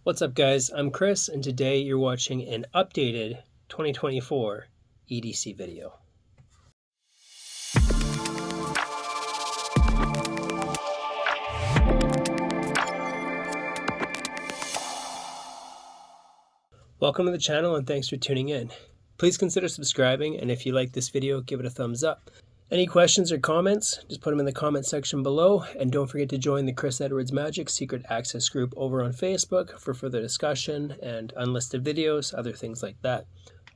What's up guys, I'm Chris and today you're watching an updated 2024 EDC video. Welcome to the channel and thanks for tuning in. Please consider subscribing, and if you like this video, give it a thumbs up. Any questions or comments, just put them in the comment section below, and don't forget to join the Chris Edwards Magic Secret Access group over on Facebook for further discussion and unlisted videos, other things like that.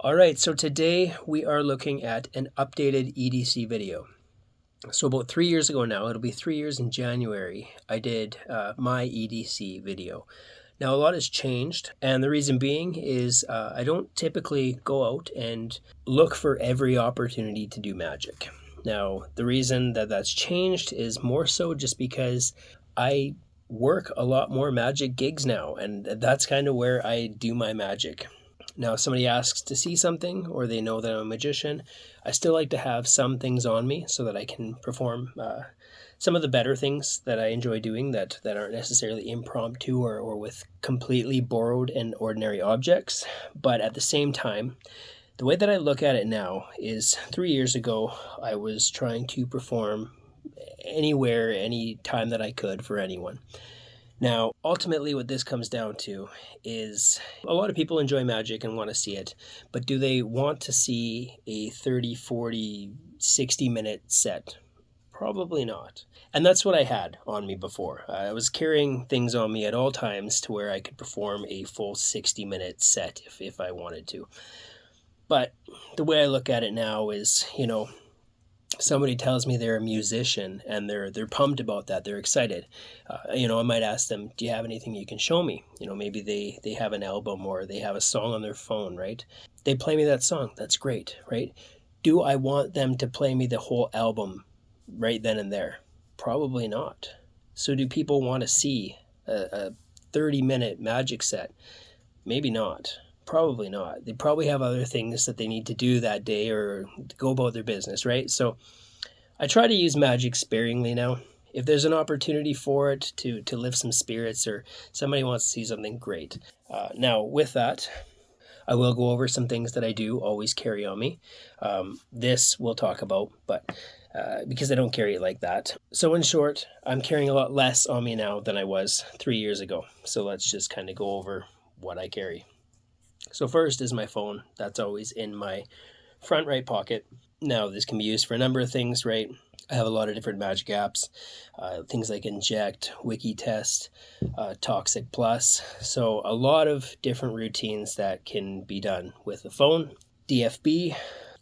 Alright, so today we are looking at an updated EDC video. So about 3 years ago now, it'll be 3 years in January, I did my EDC video. Now a lot has changed, and the reason being is I don't typically go out and look for every opportunity to do magic. Now, the reason that that's changed is more so just because I work a lot more magic gigs now, and that's kind of where I do my magic. Now, if somebody asks to see something or they know that I'm a magician, I still like to have some things on me so that I can perform some of the better things that I enjoy doing that aren't necessarily impromptu or with completely borrowed and ordinary objects. But at the same time, the way that I look at it now is 3 years ago, I was trying to perform anywhere, any time that I could for anyone. Now, ultimately what this comes down to is a lot of people enjoy magic and want to see it, but do they want to see a 30, 40, 60-minute set? Probably not. And that's what I had on me before. I was carrying things on me at all times to where I could perform a full 60-minute set if I wanted to. But the way I look at it now is, somebody tells me they're a musician and they're pumped about that. They're excited. I might ask them, do you have anything you can show me? Maybe they have an album or they have a song on their phone, right? They play me that song. That's great, right? Do I want them to play me the whole album right then and there? Probably not. So do people want to see a 30-minute magic set? Maybe not. Probably not. They probably have other things that they need to do that day or go about their business, right? So I try to use magic sparingly now. If there's an opportunity for it to lift some spirits or somebody wants to see something, great. Now with that, I will go over some things that I do always carry on me. This we'll talk about, but because I don't carry it like that. So in short, I'm carrying a lot less on me now than I was 3 years ago. So let's just kind of go over what I carry. So first is my phone. That's always in my front right pocket. Now this can be used for a number of things, right? I have a lot of different magic apps, things like Inject, Wikitest, Toxic Plus. So a lot of different routines that can be done with the phone. DFB.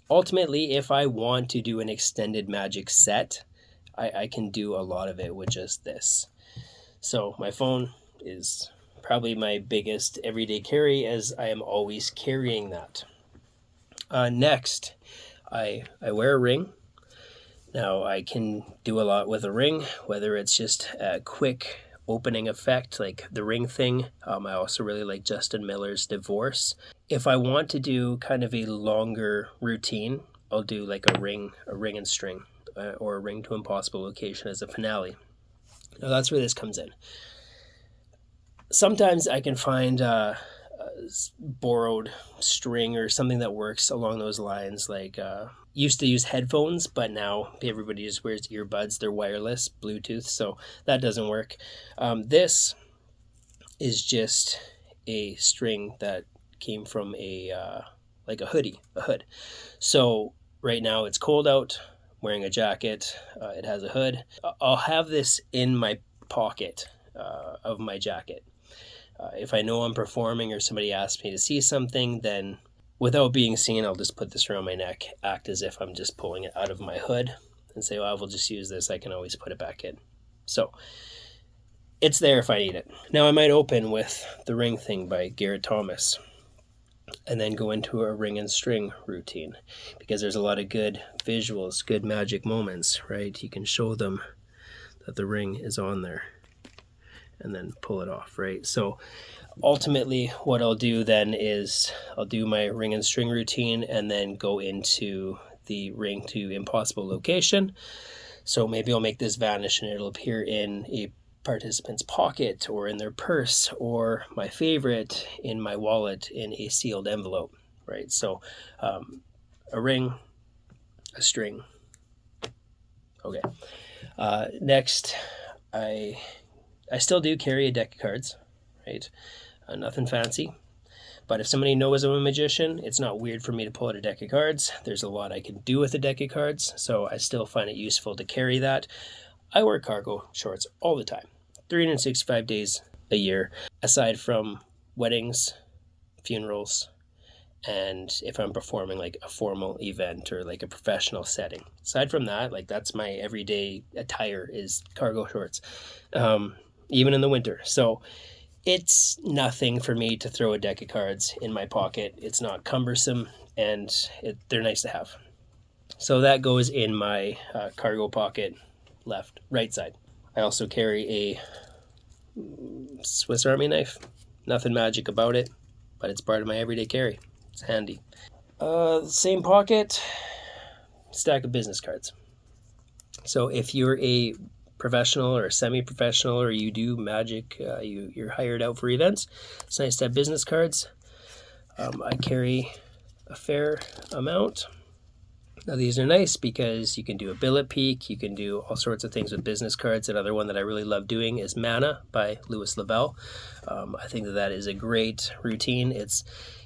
Ultimately, if I want to do an extended magic set, I can do a lot of it with just this. So my phone is probably my biggest everyday carry, as I am always carrying that. Next, I wear a ring. Now I can do a lot with a ring, whether it's just a quick opening effect like the ring thing. I also really like Justin Miller's Divorce. If I want to do kind of a longer routine, I'll do like a ring and string, or a ring to impossible location as a finale. Now that's where this comes in. Sometimes I can find borrowed string or something that works along those lines. Like used to use headphones, but now everybody just wears earbuds. They're wireless, Bluetooth, so that doesn't work. This is just a string that came from like a hood. So right now it's cold out, wearing a jacket. It has a hood. I'll have this in my pocket of my jacket. If I know I'm performing or somebody asks me to see something, then without being seen, I'll just put this around my neck, act as if I'm just pulling it out of my hood and say, well, we'll just use this. I can always put it back in. So it's there if I need it. Now I might open with the ring thing by Garrett Thomas and then go into a ring and string routine, because there's a lot of good visuals, good magic moments, right? You can show them that the ring is on there and then pull it off, right? So ultimately what I'll do then is I'll do my ring and string routine and then go into the ring to impossible location. So maybe I'll make this vanish and it'll appear in a participant's pocket or in their purse, or my favorite, in my wallet in a sealed envelope, right? So a ring, a string. Okay. Next, I still do carry a deck of cards, right? Nothing fancy. But if somebody knows I'm a magician, it's not weird for me to pull out a deck of cards. There's a lot I can do with a deck of cards, so I still find it useful to carry that. I wear cargo shorts all the time, 365 days a year, aside from weddings, funerals, and if I'm performing like a formal event or like a professional setting. Aside from that, like that's my everyday attire is cargo shorts, even in the winter. So it's nothing for me to throw a deck of cards in my pocket. It's not cumbersome, and they're nice to have. So that goes in my cargo pocket, right side. I also carry a Swiss Army knife. Nothing magic about it, but it's part of my everyday carry. It's handy. Same pocket, stack of business cards. So if you're a professional or semi-professional, or you do magic, you're hired out for events, it's nice to have business cards. I carry a fair amount. Now these are nice because you can do a billet peek, you can do all sorts of things with business cards. Another one that I really love doing is Mana by Louis Lavelle. I think that is a great routine.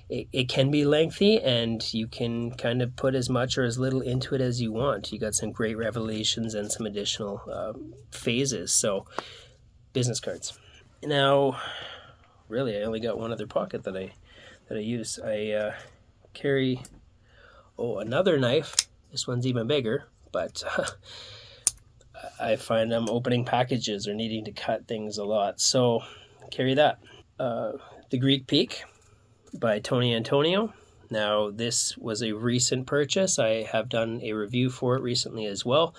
It can be lengthy, and you can kind of put as much or as little into it as you want. You got some great revelations and some additional phases. So, business cards. Now, really, I only got one other pocket that I use. I carry another knife. This one's even bigger, but I find I'm opening packages or needing to cut things a lot. So, carry that. The Greek Peak by Tony Antonio. Now, this was a recent purchase. I have done a review for it recently as well.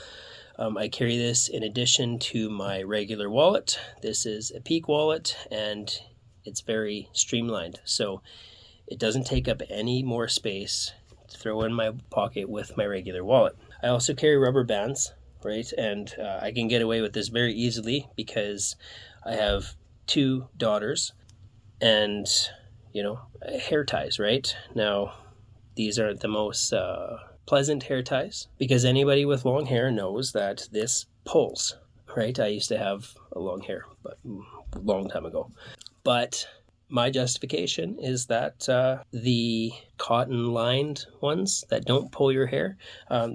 I carry this in addition to my regular wallet. This is a Peak wallet, and it's very streamlined. So it doesn't take up any more space to throw in my pocket with my regular wallet. I also carry rubber bands, right? And I can get away with this very easily because I have 2 daughters, and hair ties, right? Now, these aren't the most pleasant hair ties, because anybody with long hair knows that this pulls, right? I used to have a long hair, but a long time ago. But my justification is that the cotton-lined ones that don't pull your hair,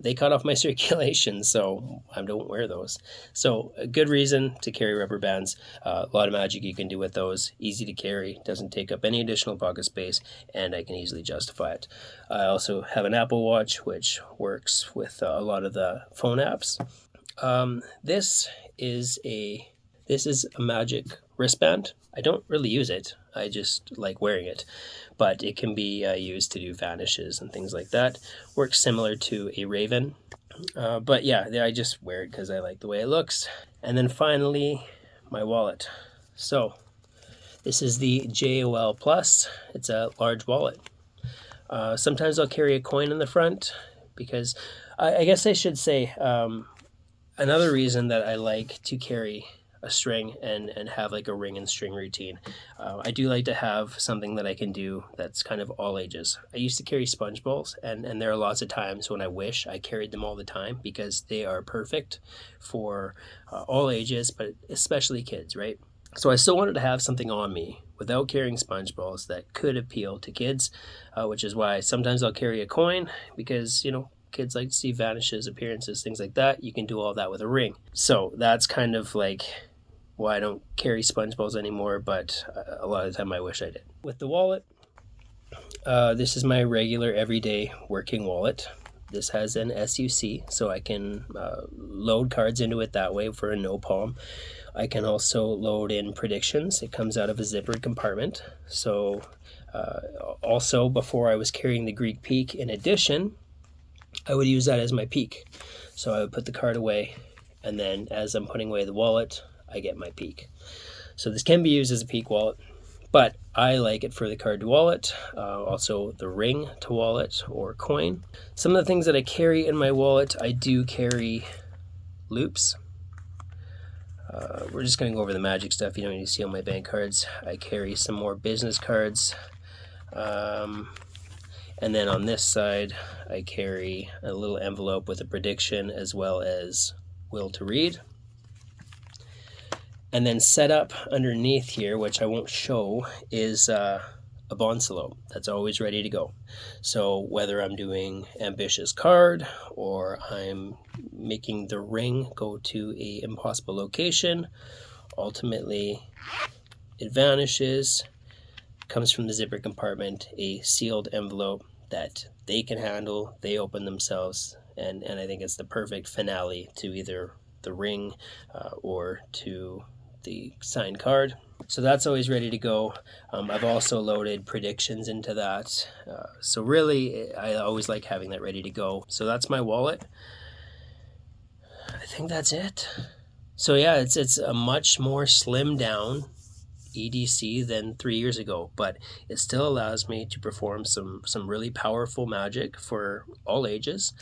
they cut off my circulation, so I don't wear those. So a good reason to carry rubber bands. A lot of magic you can do with those. Easy to carry, doesn't take up any additional pocket space, and I can easily justify it. I also have an Apple Watch, which works with a lot of the phone apps. This is a magic wristband. I don't really use it. I just like wearing it, but it can be used to do vanishes and things like that. Works similar to a Raven, but yeah, I just wear it because I like the way it looks. And then finally, my wallet. So this is the JOL Plus. It's a large wallet. Sometimes I'll carry a coin in the front because I guess I should say another reason that I like to carry a string and have like a ring and string routine. I do like to have something that I can do that's kind of all ages. I used to carry sponge balls, and there are lots of times when I wish I carried them all the time because they are perfect for all ages, but especially kids, right? So I still wanted to have something on me without carrying sponge balls that could appeal to kids, which is why sometimes I'll carry a coin because, kids like to see vanishes, appearances, things like that. You can do all that with a ring. So that's kind of like why I don't carry sponge balls anymore, but a lot of the time I wish I did. With the wallet, this is my regular everyday working wallet. This has an SUC, so I can load cards into it that way for a no palm. I can also load in predictions. It comes out of a zippered compartment. So also, before I was carrying the Greek Peak, in addition, I would use that as my peak. So I would put the card away, and then as I'm putting away the wallet, I get my peak. So this can be used as a peak wallet, but I like it for the card to wallet, also the ring to wallet or coin. Some of the things that I carry in my wallet, I do carry loops. We're just going to go over the Magic stuff. You don't need to see all my bank cards. I carry some more business cards. And then on this side, I carry a little envelope with a prediction as well as will to read. And then set up underneath here, which I won't show, is a bond envelope that's always ready to go. So whether I'm doing ambitious card or I'm making the ring go to a impossible location, ultimately it vanishes, comes from the zipper compartment, a sealed envelope that they can handle, they open themselves, and I think it's the perfect finale to either the ring or to the signed card. So that's always ready to go. I've also loaded predictions into that. So really, I always like having that ready to go. So that's my wallet. I think that's it. So yeah, it's a much more slimmed down EDC than 3 years ago, but it still allows me to perform some really powerful magic for all ages,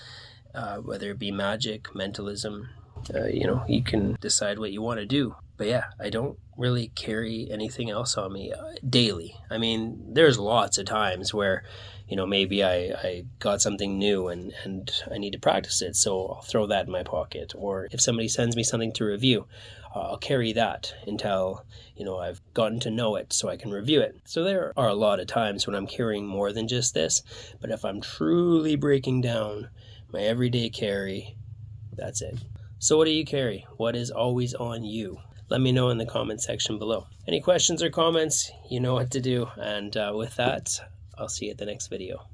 whether it be magic, mentalism. You can decide what you want to do. But yeah, I don't really carry anything else on me daily. I mean, there's lots of times where, maybe I got something new and I need to practice it, so I'll throw that in my pocket. Or if somebody sends me something to review, I'll carry that until, I've gotten to know it so I can review it. So there are a lot of times when I'm carrying more than just this, but if I'm truly breaking down my everyday carry, that's it. So what do you carry? What is always on you? Let me know in the comment section below. Any questions or comments, you know what to do. And with that, I'll see you at the next video.